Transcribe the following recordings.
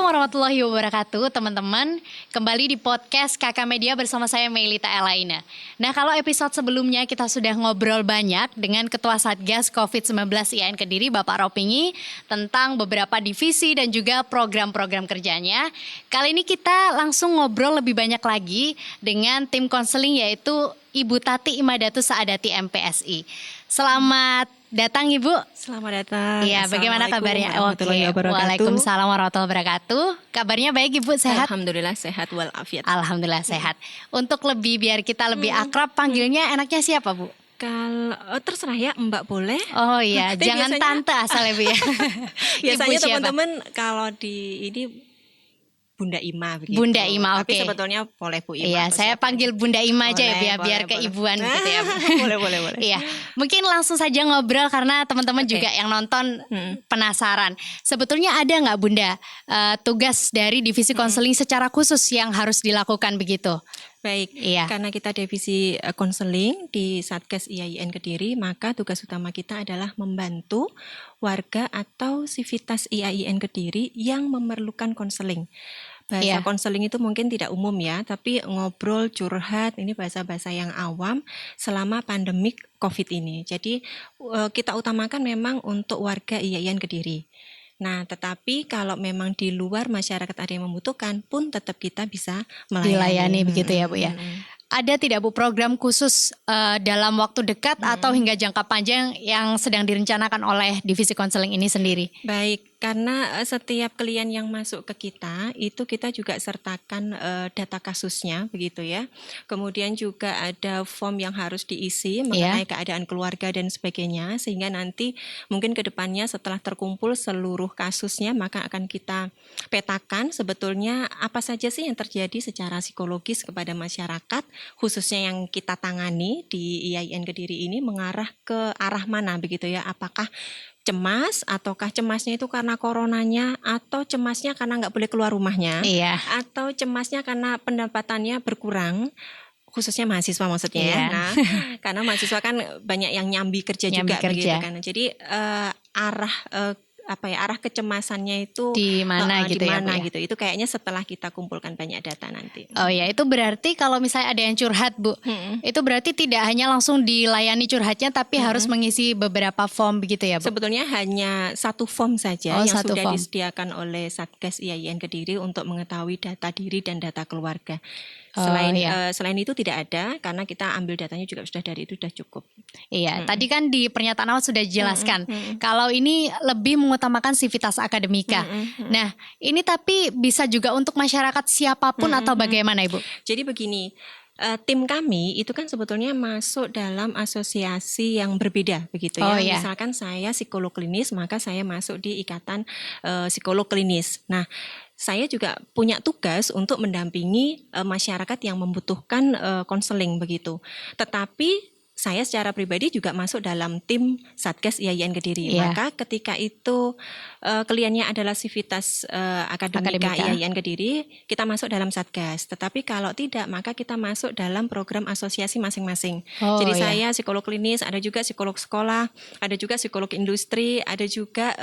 warahmatullahi wabarakatuh teman-teman. Kembali di podcast Kakak Media bersama saya Melita Elaina. Nah, kalau episode sebelumnya kita sudah ngobrol banyak dengan Ketua Satgas COVID-19 IAIN Kediri Bapak Ropingi tentang beberapa divisi dan juga program-program kerjanya. Kali ini kita langsung ngobrol lebih banyak lagi dengan tim konseling yaitu Ibu Tati Imadatu Saadati MPSI. Selamat datang Ibu. Selamat datang. Iya, bagaimana kabarnya? Oke, Waalaikumsalam warahmatullahi wabarakatuh. Kabarnya baik Ibu, sehat? Alhamdulillah sehat walafiat. Alhamdulillah sehat. Untuk biar kita lebih akrab, panggilnya enaknya siapa Bu? Kalau terserah ya Mbak boleh. Oh iya, jangan biasanya, tante asal ya Bu ya. Biasanya teman-teman kalau di ini Bunda Ima begitu. Bunda Ima, oke. Tapi sebetulnya boleh Bu Ima. Iya, saya panggil Bunda Ima aja ya biar keibuan gitu ya. Boleh. Iya, mungkin langsung saja ngobrol karena teman-teman juga yang nonton penasaran. Sebetulnya ada nggak Bunda tugas dari divisi konseling secara khusus yang harus dilakukan begitu? Baik, karena kita divisi konseling di Satgas IAIN Kediri, maka tugas utama kita adalah membantu warga atau sivitas IAIN Kediri yang memerlukan konseling. Bahasa konseling itu mungkin tidak umum ya, tapi ngobrol, curhat, ini bahasa-bahasa yang awam selama pandemik COVID ini. Jadi kita utamakan memang untuk warga IAIN Kediri. Nah, tetapi kalau memang di luar masyarakat ada yang membutuhkan pun tetap kita bisa dilayani begitu ya Bu ya. Ada tidak Bu program khusus dalam waktu dekat atau hingga jangka panjang yang sedang direncanakan oleh divisi konseling ini sendiri? Baik, karena setiap klien yang masuk ke kita itu kita juga sertakan data kasusnya begitu ya. Kemudian juga ada form yang harus diisi mengenai keadaan keluarga dan sebagainya, sehingga nanti mungkin ke depannya setelah terkumpul seluruh kasusnya maka akan kita petakan sebetulnya apa saja sih yang terjadi secara psikologis kepada masyarakat, khususnya yang kita tangani di IAIN Kediri ini mengarah ke arah mana begitu ya. Apakah cemas ataukah cemasnya itu karena coronanya, atau cemasnya karena nggak boleh keluar rumahnya, atau cemasnya karena pendapatannya berkurang, khususnya mahasiswa maksudnya ya. Nah, karena mahasiswa kan banyak yang nyambi kerja juga begitu kan. Jadi arah kecemasannya itu di mana gitu ya, gitu. Itu kayaknya setelah kita kumpulkan banyak data nanti. Oh ya, itu berarti kalau misalnya ada yang curhat Bu, itu berarti tidak hanya langsung dilayani curhatnya tapi harus mengisi beberapa form begitu ya Bu? Sebetulnya hanya satu form saja yang sudah disediakan oleh Satgas IAIN Kediri untuk mengetahui data diri dan data keluarga. Selain itu tidak ada, karena kita ambil datanya juga sudah dari itu sudah cukup. Iya, tadi kan di pernyataan awal sudah dijelaskan kalau ini lebih mengutamakan sivitas akademika. Nah, ini tapi bisa juga untuk masyarakat siapapun atau bagaimana Ibu? Jadi begini, tim kami itu kan sebetulnya masuk dalam asosiasi yang berbeda begitu ya. Misalkan saya psikolog klinis, maka saya masuk di ikatan psikolog klinis. Nah, saya juga punya tugas untuk mendampingi masyarakat yang membutuhkan konseling begitu. Tetapi saya secara pribadi juga masuk dalam tim Satgas IAIN Kediri. Maka ketika itu kliennya adalah sivitas akademika IAIN Kediri, kita masuk dalam Satgas. Tetapi kalau tidak, maka kita masuk dalam program asosiasi masing-masing. Jadi saya psikolog klinis, ada juga psikolog sekolah, ada juga psikolog industri, ada juga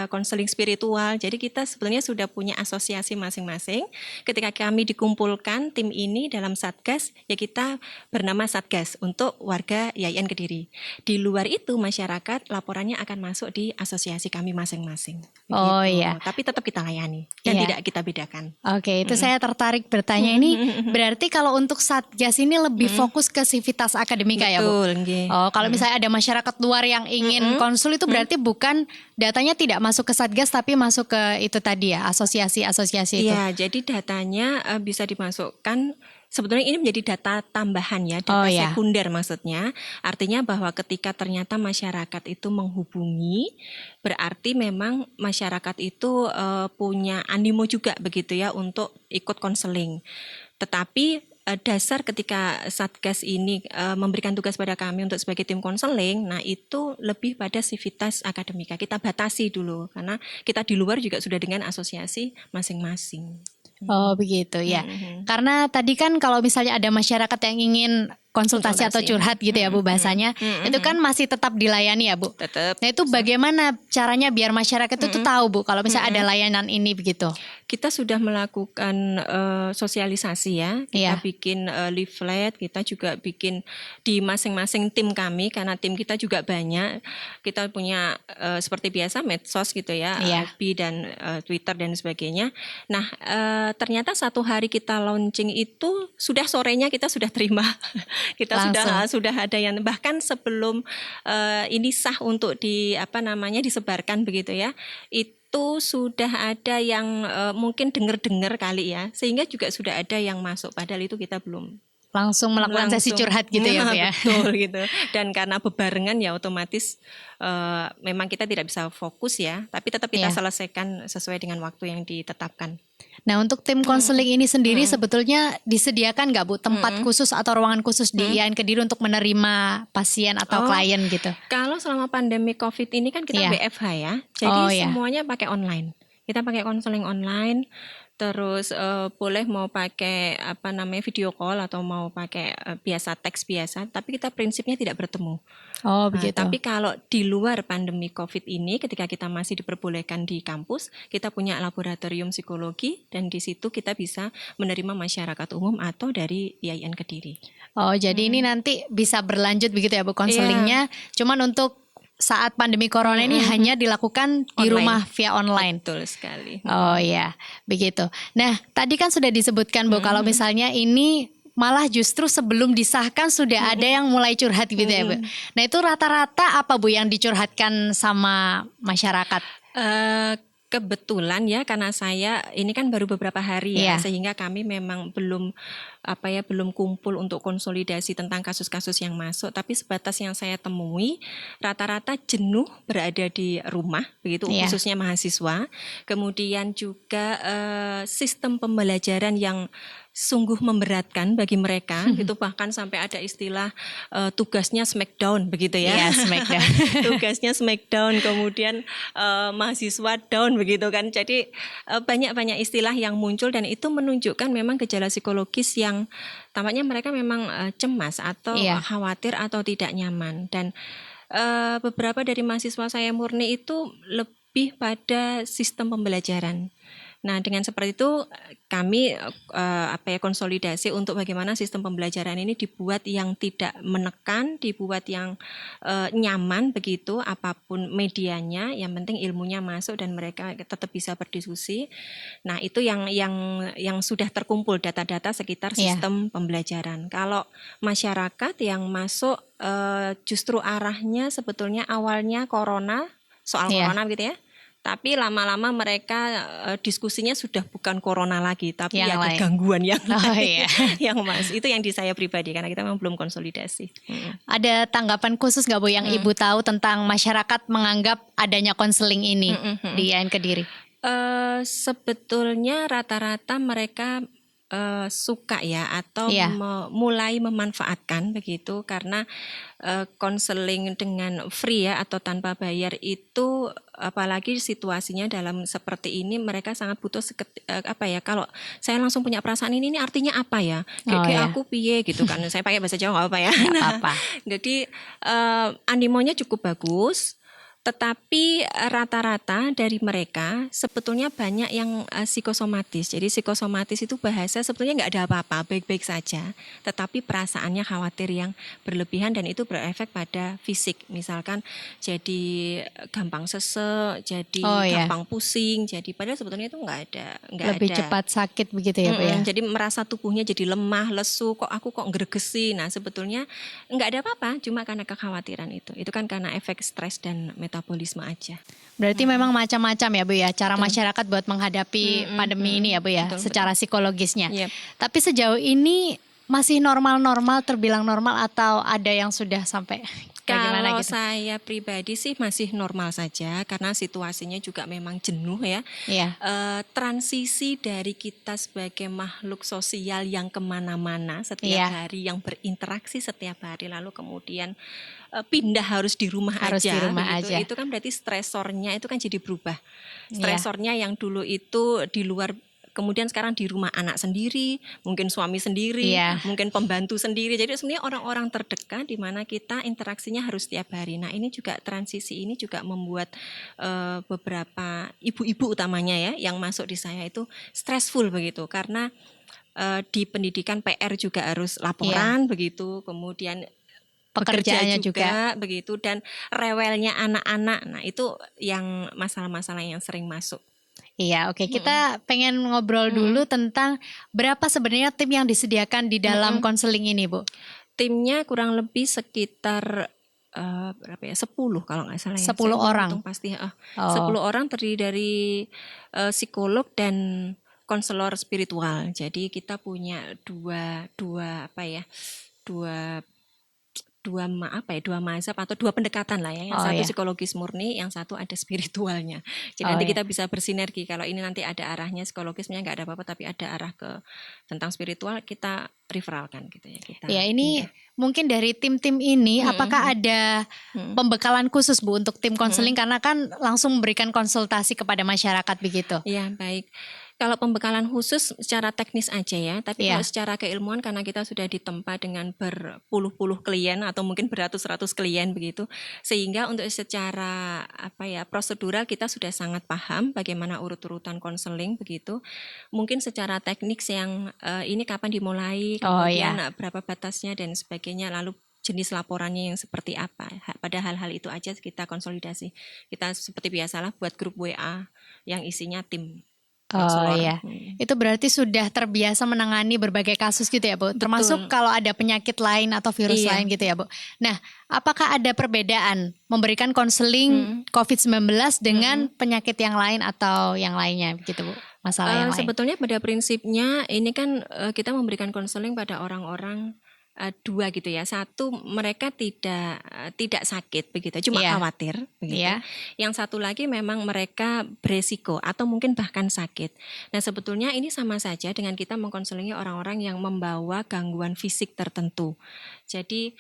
konseling spiritual. Jadi kita sebenarnya sudah punya asosiasi masing-masing. Ketika kami dikumpulkan tim ini dalam Satgas, ya kita bernama Satgas untuk warga IAIN Kediri. Di luar itu masyarakat laporannya akan masuk di asosiasi kami masing-masing. Tapi tetap kita layani dan tidak kita bedakan. Oke, itu saya tertarik bertanya ini. Berarti kalau untuk Satgas ini lebih fokus ke sivitas akademika ya Bu? Oh, kalau misalnya ada masyarakat luar yang ingin konsul itu berarti bukan datanya tidak masuk ke Satgas tapi masuk ke itu tadi ya, asosiasi-asosiasi itu. Iya, jadi datanya bisa dimasukkan. Sebetulnya ini menjadi data tambahan ya, data sekunder maksudnya. Artinya bahwa ketika ternyata masyarakat itu menghubungi, berarti memang masyarakat itu punya animo juga begitu ya untuk ikut konseling. Tetapi dasar ketika Satgas ini memberikan tugas pada kami untuk sebagai tim konseling, nah itu lebih pada sivitas akademika. Kita batasi dulu karena kita di luar juga sudah dengan asosiasi masing-masing. Oh begitu ya. Karena tadi kan kalau misalnya ada masyarakat yang ingin konsultasi atau curhat gitu ya Bu bahasanya, itu kan masih tetap dilayani ya Bu. Tetap. Nah itu bagaimana caranya biar masyarakat itu tuh tahu Bu kalau misalnya ada layanan ini begitu? Kita sudah melakukan sosialisasi ya, kita bikin leaflet, kita juga bikin di masing-masing tim kami, karena tim kita juga banyak, kita punya seperti biasa medsos gitu ya, FB dan Twitter dan sebagainya. Nah ternyata satu hari kita launching itu sudah sorenya kita sudah terima, kita sudah ada yang bahkan sebelum ini sah untuk disebarkan begitu ya, itu sudah ada yang mungkin dengar kali ya, sehingga juga sudah ada yang masuk, padahal itu kita belum langsung melakukan sesi curhat gitu ya Bu ya. Betul gitu. Dan karena bebarengan ya otomatis memang kita tidak bisa fokus ya, tapi tetap kita selesaikan sesuai dengan waktu yang ditetapkan. Nah untuk tim konseling ini sendiri sebetulnya disediakan nggak Bu tempat khusus atau ruangan khusus di IAIN Kediri untuk menerima pasien atau klien gitu? Kalau selama pandemi COVID ini kan kita WFH ya, jadi semuanya pakai online. Kita pakai konseling online, terus boleh mau pakai video call atau mau pakai biasa teks biasa, tapi kita prinsipnya tidak bertemu. Oh begitu. Tapi kalau di luar pandemi COVID ini, ketika kita masih diperbolehkan di kampus, kita punya laboratorium psikologi dan di situ kita bisa menerima masyarakat umum atau dari IAIN Kediri. Oh jadi ini nanti bisa berlanjut begitu ya Bu konselingnya, cuman untuk saat pandemi corona ini hanya dilakukan di rumah via online. Betul sekali. Oh ya, begitu. Nah, tadi kan sudah disebutkan Bu kalau misalnya ini malah justru sebelum disahkan sudah ada yang mulai curhat gitu ya Bu. Nah, itu rata-rata apa Bu yang dicurhatkan sama masyarakat? Kebetulan ya, karena saya ini kan baru beberapa hari ya, sehingga kami memang belum kumpul untuk konsolidasi tentang kasus-kasus yang masuk, tapi sebatas yang saya temui rata-rata jenuh berada di rumah begitu, khususnya mahasiswa. Kemudian juga sistem pembelajaran yang sungguh memberatkan bagi mereka gitu, bahkan sampai ada istilah tugasnya smackdown begitu ya. Iya, smackdown. Tugasnya smackdown, kemudian mahasiswa down begitu kan. Jadi banyak istilah yang muncul dan itu menunjukkan memang gejala psikologis yang tampaknya mereka memang cemas atau khawatir atau tidak nyaman. Dan beberapa dari mahasiswa saya murni itu lebih pada sistem pembelajaran. Nah, dengan seperti itu kami konsolidasi untuk bagaimana sistem pembelajaran ini dibuat yang tidak menekan, dibuat yang nyaman begitu, apapun medianya, yang penting ilmunya masuk dan mereka tetap bisa berdiskusi. Nah, itu yang sudah terkumpul data-data sekitar sistem pembelajaran. Kalau masyarakat yang masuk justru arahnya sebetulnya awalnya soal corona gitu ya. Tapi lama-lama mereka diskusinya sudah bukan corona lagi, tapi yang ada gangguan yang lain. Yang itu yang di saya pribadi, karena kita memang belum konsolidasi. Ada tanggapan khusus nggak Bu yang Ibu tahu tentang masyarakat menganggap adanya konseling ini di IAIN Kediri? Sebetulnya rata-rata mereka suka ya, atau mulai memanfaatkan begitu, karena konseling dengan free ya atau tanpa bayar itu, apalagi situasinya dalam seperti ini, mereka sangat butuh kalau saya langsung punya perasaan ini artinya apa ya, kayak aku piye gitu kan. Saya pakai bahasa Jawa nggak apa ya. Apa-apa. Jadi animonya cukup bagus. Tetapi rata-rata dari mereka sebetulnya banyak yang psikosomatis. Jadi psikosomatis itu bahasa sebetulnya nggak ada apa-apa, baik-baik saja. Tetapi perasaannya khawatir yang berlebihan dan itu berefek pada fisik. Misalkan jadi gampang sesek, jadi gampang pusing. Jadi padahal sebetulnya itu nggak ada. Lebih cepat sakit begitu ya Bu ya? Jadi merasa tubuhnya jadi lemah, lesu, aku kok gregesi. Nah sebetulnya nggak ada apa-apa, cuma karena kekhawatiran itu. Itu kan karena efek stres dan metabolisme aja. Berarti memang macam-macam ya Bu ya, cara masyarakat buat menghadapi pandemi ini ya Bu ya, secara psikologisnya. Tapi sejauh ini masih normal-normal, terbilang normal, atau ada yang sudah sampai bagaimana kalau gitu? saya pribadi sih masih normal saja, karena situasinya juga memang jenuh ya. Transisi dari kita sebagai makhluk sosial yang kemana-mana setiap hari, yang berinteraksi setiap hari, lalu kemudian pindah harus di rumah aja. Itu kan berarti stresornya itu kan jadi berubah. Stresornya yang dulu itu di luar kemudian sekarang di rumah anak sendiri, mungkin suami sendiri, mungkin pembantu sendiri. Jadi sebenarnya orang-orang terdekat di mana kita interaksinya harus setiap hari. Nah, ini juga transisi ini juga membuat beberapa ibu-ibu utamanya ya yang masuk di saya itu stressful begitu, karena di pendidikan PR juga harus laporan begitu, kemudian pekerjaannya juga begitu, dan rewelnya anak-anak. Nah, itu yang masalah-masalah yang sering masuk. Iya, oke. Kita pengen ngobrol dulu tentang berapa sebenarnya tim yang disediakan di dalam konseling ini, Bu? Timnya kurang lebih sekitar berapa ya? 10 kalau nggak salah ya. 10 orang. Pasti 10 orang terdiri dari psikolog dan konselor spiritual. Jadi kita punya dua mazhab atau dua pendekatan lah ya. Yang satu psikologis murni, yang satu ada spiritualnya. Jadi nanti kita bisa bersinergi. Kalau ini nanti ada arahnya psikologisnya nggak ada apa-apa, tapi ada arah ke tentang spiritual, kita referalkan gitu ya. Ya, ini mungkin dari tim-tim ini apakah ada pembekalan khusus, Bu, untuk tim konseling, karena kan langsung memberikan konsultasi kepada masyarakat begitu? Iya, baik. Kalau pembekalan khusus secara teknis aja ya, tapi kalau secara keilmuan karena kita sudah ditempa dengan berpuluh-puluh klien atau mungkin beratus-ratus klien begitu, sehingga untuk secara prosedural kita sudah sangat paham bagaimana urut-urutan konseling begitu. Mungkin secara teknik yang ini kapan dimulai, kemudian berapa batasnya dan sebagainya, lalu jenis laporannya yang seperti apa. Pada hal-hal itu aja kita konsolidasi. Kita seperti biasalah buat grup WA yang isinya tim. Itu berarti sudah terbiasa menangani berbagai kasus gitu ya, Bu? Termasuk kalau ada penyakit lain atau virus lain gitu ya, Bu? Nah, apakah ada perbedaan memberikan konseling COVID-19 dengan penyakit yang lain atau yang lainnya gitu, Bu? Masalah yang lain? Sebetulnya pada prinsipnya ini kan kita memberikan konseling pada orang-orang dua gitu ya. Satu, mereka tidak sakit begitu, cuma khawatir begitu. Yang satu lagi memang mereka beresiko atau mungkin bahkan sakit. Nah, sebetulnya ini sama saja dengan kita mengkonselingi orang-orang yang membawa gangguan fisik tertentu. Jadi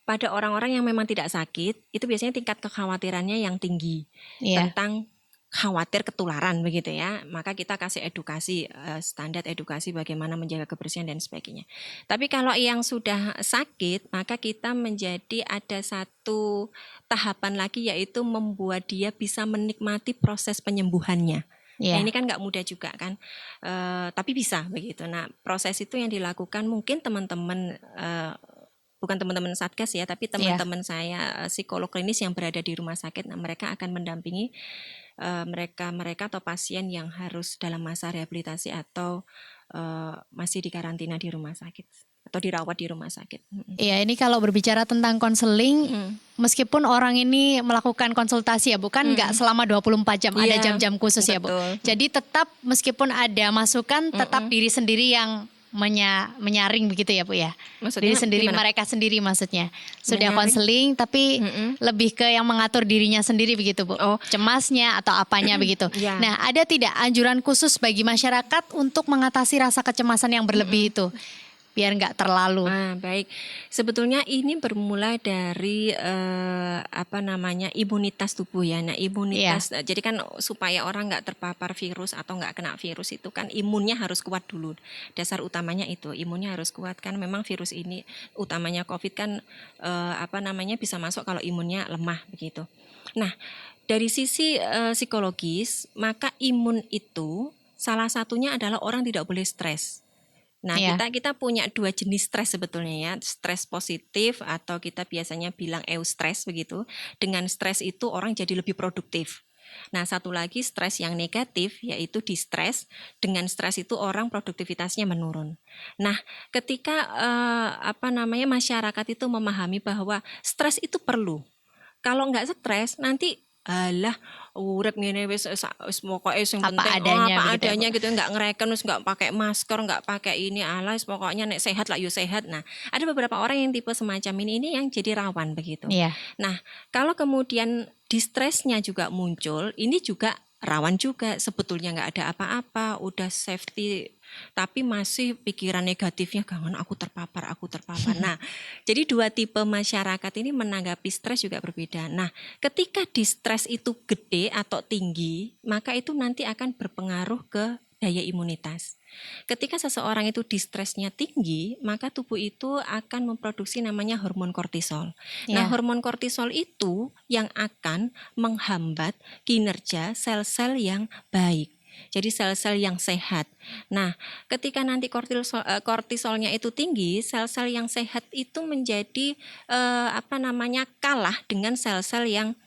pada orang-orang yang memang tidak sakit, itu biasanya tingkat kekhawatirannya yang tinggi tentang khawatir ketularan begitu ya, maka kita kasih edukasi, standar edukasi bagaimana menjaga kebersihan dan sebagainya. Tapi kalau yang sudah sakit, maka kita menjadi ada satu tahapan lagi, yaitu membuat dia bisa menikmati proses penyembuhannya. Nah, ini kan nggak mudah juga kan, tapi bisa begitu. Nah, proses itu yang dilakukan mungkin teman-teman bukan teman-teman Satgas ya, tapi teman-teman saya psikolog klinis yang berada di rumah sakit. Nah, mereka akan mendampingi mereka atau pasien yang harus dalam masa rehabilitasi atau masih di karantina di rumah sakit atau dirawat di rumah sakit. Iya, ini kalau berbicara tentang konseling, meskipun orang ini melakukan konsultasi ya, bukan nggak selama 24 jam, ada jam-jam khusus ya, Bu. Jadi tetap meskipun ada masukan, tetap diri sendiri yang menyaring begitu ya, Bu ya. Maksudnya diri sendiri, gimana? Mereka sendiri maksudnya. Sudah konseling tapi lebih ke yang mengatur dirinya sendiri begitu, Bu. Cemasnya atau apanya begitu. Nah, ada tidak anjuran khusus bagi masyarakat untuk mengatasi rasa kecemasan yang berlebih itu? Biar nggak terlalu. Baik. Sebetulnya ini bermula dari imunitas tubuh ya. Nah, imunitas jadi kan supaya orang nggak terpapar virus atau nggak kena virus itu kan imunnya harus kuat dulu. Dasar utamanya itu, imunnya harus kuat kan. Memang virus ini utamanya COVID kan bisa masuk kalau imunnya lemah begitu. Nah, dari sisi psikologis, maka imun itu salah satunya adalah orang tidak boleh stres. Nah, kita punya dua jenis stres sebetulnya ya, stres positif atau kita biasanya bilang eustress begitu. Dengan stres itu orang jadi lebih produktif. Nah, satu lagi stres yang negatif yaitu distres. Dengan stres itu orang produktivitasnya menurun. Nah, ketika masyarakat itu memahami bahwa stres itu perlu. Kalau nggak stres nanti urip ngene wis pokoke sing penting apa adanya gitu, enggak ngereken, wis enggak pakai masker, enggak pakai ini, pokoknya nek sehat lah yo sehat. Nah, ada beberapa orang yang tipe semacam ini yang jadi rawan begitu. Nah, kalau kemudian distresnya juga muncul, ini juga rawan juga, sebetulnya nggak ada apa-apa, udah safety, tapi masih pikiran negatifnya, jangan aku terpapar. Nah, jadi dua tipe masyarakat ini menanggapi stres juga berbeda. Nah, ketika di stres itu gede atau tinggi, maka itu nanti akan berpengaruh ke daya imunitas. Ketika seseorang itu distresnya tinggi, maka tubuh itu akan memproduksi namanya hormon kortisol. Nah, hormon kortisol itu yang akan menghambat kinerja sel-sel yang baik. Jadi sel-sel yang sehat. Nah, ketika nanti kortisolnya itu tinggi, sel-sel yang sehat itu menjadi kalah dengan sel-sel yang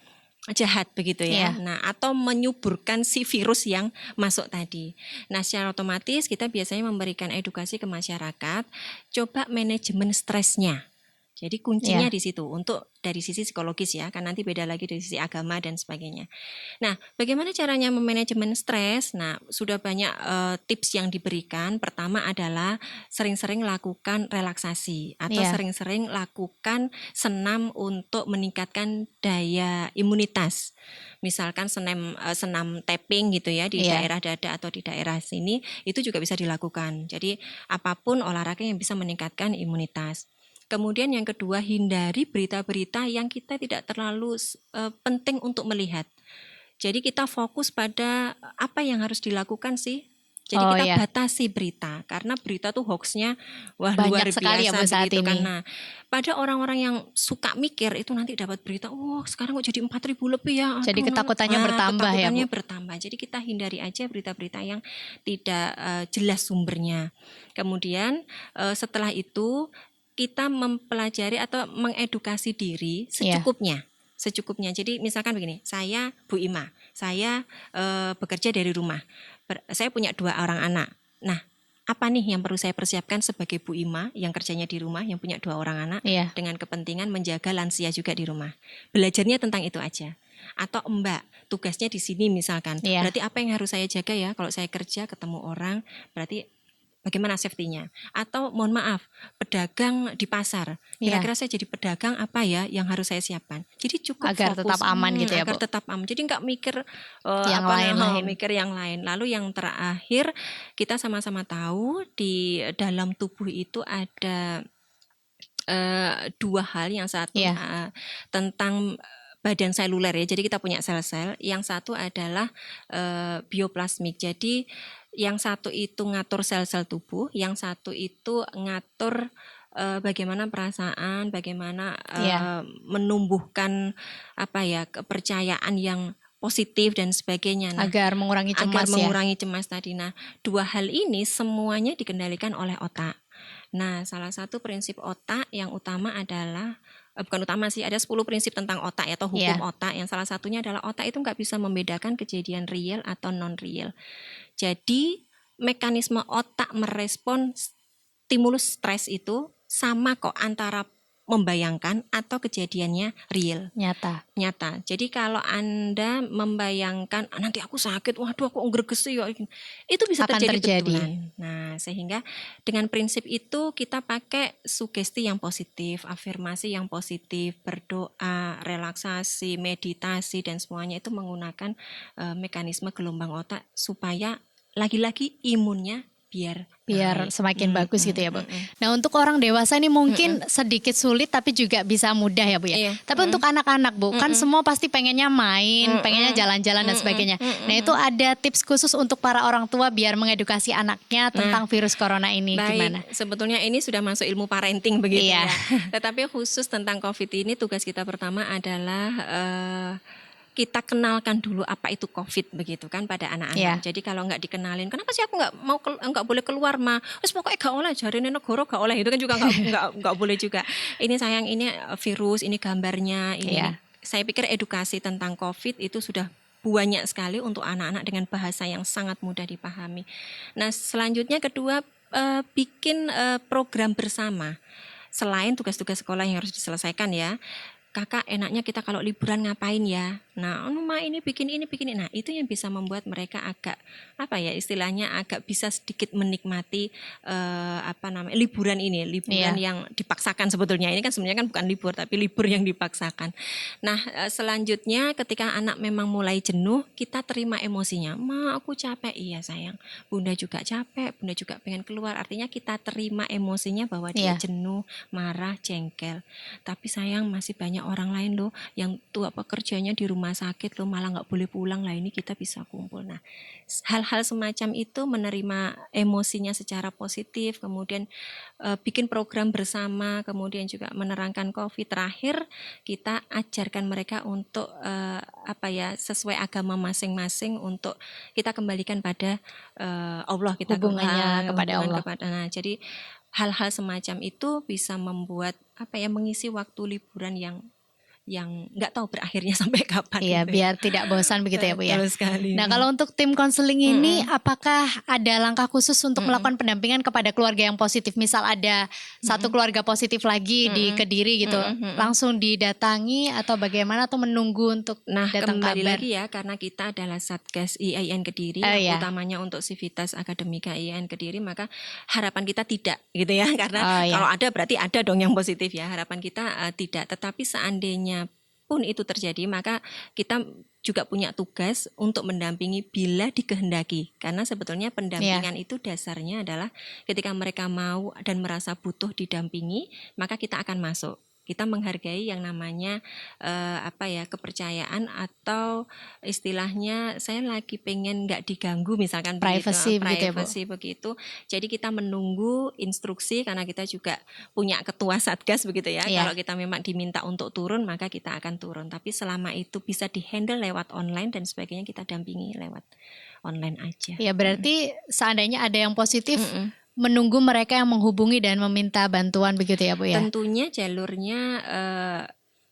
jahat begitu ya. Nah, atau menyuburkan si virus yang masuk tadi. Nah, secara otomatis kita biasanya memberikan edukasi ke masyarakat, coba manajemen stresnya. Jadi kuncinya di situ untuk dari sisi psikologis ya, kan nanti beda lagi dari sisi agama dan sebagainya. Nah, bagaimana caranya memanajemen stres? Nah, sudah banyak tips yang diberikan. Pertama adalah sering-sering lakukan relaksasi atau sering-sering lakukan senam untuk meningkatkan daya imunitas. Misalkan senam tapping gitu ya di daerah dada atau di daerah sini, itu juga bisa dilakukan. Jadi apapun olahraga yang bisa meningkatkan imunitas. Kemudian yang kedua, hindari berita-berita yang kita tidak terlalu penting untuk melihat. Jadi kita fokus pada apa yang harus dilakukan sih. Jadi kita batasi berita, karena berita tuh hoaxnya banyak luar sekali biasa ya begitu kan. Nah, pada orang-orang yang suka mikir itu nanti dapat berita, sekarang kok jadi 4.000 lebih ya. Jadi ketakutannya bertambah ya Bu. Bertambah. Jadi kita hindari aja berita-berita yang tidak jelas sumbernya. Kemudian setelah itu kita mempelajari atau mengedukasi diri secukupnya. Secukupnya. Jadi misalkan begini, saya Bu Ima, saya bekerja dari rumah. Saya punya 2 orang anak. Nah, apa nih yang perlu saya persiapkan sebagai Bu Ima yang kerjanya di rumah, yang punya 2 orang anak, dengan kepentingan menjaga lansia juga di rumah. Belajarnya tentang itu aja. Atau Mbak, tugasnya di sini misalkan. Berarti apa yang harus saya jaga ya kalau saya kerja ketemu orang, berarti bagaimana safety-nya? Atau mohon maaf, pedagang di pasar. Kira-kira saya jadi pedagang apa ya yang harus saya siapkan? Jadi cukup agar fokus, tetap aman gitu ya, agar Bu. tetap aman. Jadi nggak mikir mikir yang lain. Lalu yang terakhir, kita sama-sama tahu di dalam tubuh itu ada 2 hal. Yang satu tentang badan seluler ya. Jadi kita punya sel-sel. Yang satu adalah bioplasmik. Jadi yang satu itu ngatur sel-sel tubuh, yang satu itu ngatur bagaimana perasaan, bagaimana menumbuhkan kepercayaan yang positif dan sebagainya. Nah, agar mengurangi cemas tadi. Nah, 2 hal ini semuanya dikendalikan oleh otak. Nah, salah satu prinsip otak yang utama adalah bukan utama sih, ada 10 prinsip tentang otak atau hukum otak. Yang salah satunya adalah otak itu nggak bisa membedakan kejadian real atau non real. Jadi mekanisme otak merespon stimulus stres itu sama kok antara membayangkan atau kejadiannya real. Nyata. Jadi kalau Anda membayangkan nanti aku sakit, waduh aku ngeregesi ya, itu bisa terjadi betulan. Nah, sehingga dengan prinsip itu kita pakai sugesti yang positif, afirmasi yang positif, berdoa, relaksasi, meditasi dan semuanya itu menggunakan mekanisme gelombang otak supaya lagi-lagi imunnya biar semakin bagus gitu ya Bu. Nah, untuk orang dewasa ini mungkin sedikit sulit tapi juga bisa mudah ya Bu ya. Tapi untuk anak-anak Bu, kan semua pasti pengennya main, pengennya jalan-jalan dan sebagainya. Nah, itu ada tips khusus untuk para orang tua biar mengedukasi anaknya tentang virus corona ini gimana? Sebetulnya ini sudah masuk ilmu parenting begitu ya. Tetapi khusus tentang COVID ini tugas kita pertama adalah kita kenalkan dulu apa itu COVID begitu kan pada anak-anak. Jadi kalau nggak dikenalin, kenapa sih aku nggak boleh keluar mah? Wes pokoknya gak oleh, jarine negara gak oleh, itu kan juga nggak boleh juga. Ini sayang, ini virus, ini gambarnya, ini. Saya pikir edukasi tentang COVID itu sudah banyak sekali untuk anak-anak dengan bahasa yang sangat mudah dipahami. Nah, selanjutnya kedua, bikin program bersama. Selain tugas-tugas sekolah yang harus diselesaikan ya. Kakak, enaknya kita kalau liburan ngapain ya? Nah, Ma ini bikin ini. Nah, itu yang bisa membuat mereka agak istilahnya agak bisa sedikit menikmati liburan ini, liburan yang dipaksakan sebetulnya. Ini kan sebenarnya kan bukan libur, tapi libur yang dipaksakan. Nah, selanjutnya ketika anak memang mulai jenuh, kita terima emosinya. Ma, aku capek. Iya sayang, Bunda juga capek, Bunda juga pengen keluar. Artinya kita terima emosinya bahwa dia jenuh, marah, jengkel. Tapi sayang, masih banyak orang lain loh yang tua pekerjanya di rumah sakit loh malah nggak boleh pulang lah, ini kita bisa kumpul. Nah, hal-hal semacam itu menerima emosinya secara positif, kemudian bikin program bersama, kemudian juga menerangkan COVID. Terakhir kita ajarkan mereka untuk sesuai agama masing-masing, untuk kita kembalikan pada Allah, kita hubungannya kepada Allah. Nah, jadi hal-hal semacam itu bisa membuat mengisi waktu liburan yang nggak tahu berakhirnya sampai kapan. Iya, gitu. Biar tidak bosan begitu ya Bu ya. Betul sekali. Nah, kalau untuk tim konseling ini apakah ada langkah khusus untuk melakukan pendampingan kepada keluarga yang positif? Misal ada satu keluarga positif lagi di Kediri gitu, langsung didatangi atau bagaimana, atau menunggu untuk datang kembali kabar? Lagi ya, karena kita adalah Satgas IAIN Kediri, utamanya untuk Civitas Akademika IAIN Kediri, maka harapan kita tidak gitu ya, karena kalau ada berarti ada dong yang positif ya. Harapan kita tidak, tetapi seandainya pun itu terjadi, maka kita juga punya tugas untuk mendampingi bila dikehendaki. Karena sebetulnya pendampingan itu dasarnya adalah ketika mereka mau dan merasa butuh didampingi, maka kita akan masuk. Kita menghargai yang namanya kepercayaan, atau istilahnya saya lagi pengen nggak diganggu misalkan privacy begitu. Jadi kita menunggu instruksi, karena kita juga punya ketua satgas begitu ya. Kalau kita memang diminta untuk turun, maka kita akan turun. Tapi selama itu bisa dihandle lewat online dan sebagainya, kita dampingi lewat online aja. Ya, berarti seandainya ada yang positif, menunggu mereka yang menghubungi dan meminta bantuan begitu ya Bu ya? Tentunya jalurnya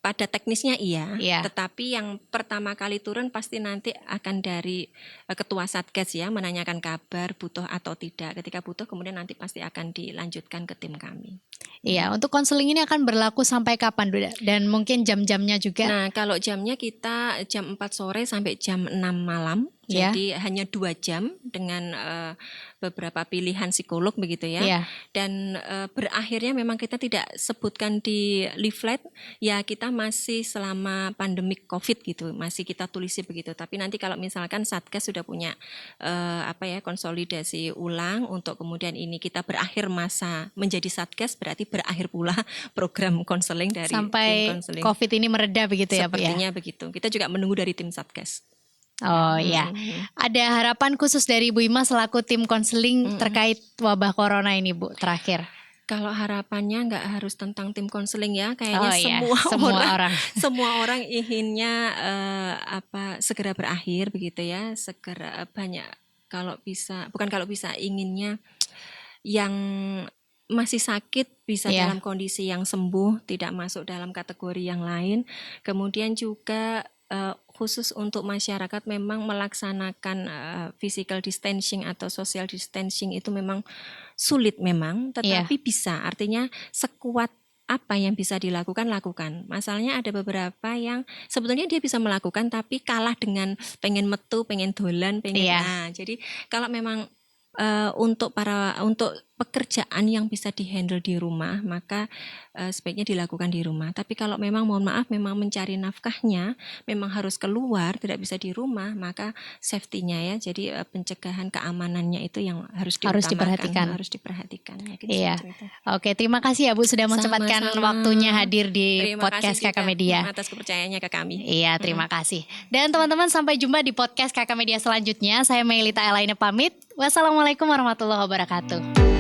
pada teknisnya tetapi yang pertama kali turun pasti nanti akan dari ketua satgas ya, menanyakan kabar butuh atau tidak. Ketika butuh kemudian nanti pasti akan dilanjutkan ke tim kami. Iya, untuk konseling ini akan berlaku sampai kapan Bu? Dan mungkin jam-jamnya juga? Nah, kalau jamnya kita jam 4 sore sampai jam 6 malam. Jadi hanya 2 jam dengan beberapa pilihan psikolog begitu ya. Dan berakhirnya memang kita tidak sebutkan di leaflet ya, kita masih selama pandemik COVID gitu, masih kita tulisi begitu. Tapi nanti kalau misalkan Satgas sudah punya konsolidasi ulang untuk kemudian ini kita berakhir masa menjadi Satgas, berarti berakhir pula program konseling dari sampai tim konseling. COVID ini mereda begitu ya Bu ya? Sepertinya begitu. Kita juga menunggu dari tim Satgas. Oh iya, ada harapan khusus dari Bu Ima selaku tim konseling terkait wabah corona ini Bu, terakhir? Kalau harapannya nggak harus tentang tim konseling ya, kayaknya semua orang inginnya segera berakhir begitu ya, segera banyak, kalau bisa inginnya yang masih sakit bisa dalam kondisi yang sembuh, tidak masuk dalam kategori yang lain. Kemudian juga khusus untuk masyarakat memang melaksanakan physical distancing atau social distancing itu memang sulit memang, tetapi bisa, artinya sekuat apa yang bisa dilakukan, lakukan. Masalahnya ada beberapa yang sebetulnya dia bisa melakukan tapi kalah dengan pengen metu, pengen dolan, jadi kalau memang untuk pekerjaan yang bisa dihandle di rumah, maka sebaiknya dilakukan di rumah. Tapi kalau memang mohon maaf memang mencari nafkahnya memang harus keluar, tidak bisa di rumah, maka safety-nya ya, jadi pencegahan keamanannya itu yang harus diperhatikan. Ya, iya. Oke, terima kasih ya Bu sudah menyempatkan waktunya hadir di podcast Kakak Media. Atas kepercayaannya ke kami. Iya, terima kasih. Dan teman-teman, sampai jumpa di podcast Kakak Media selanjutnya. Saya Melita Elaine pamit. Wassalamualaikum warahmatullahi wabarakatuh.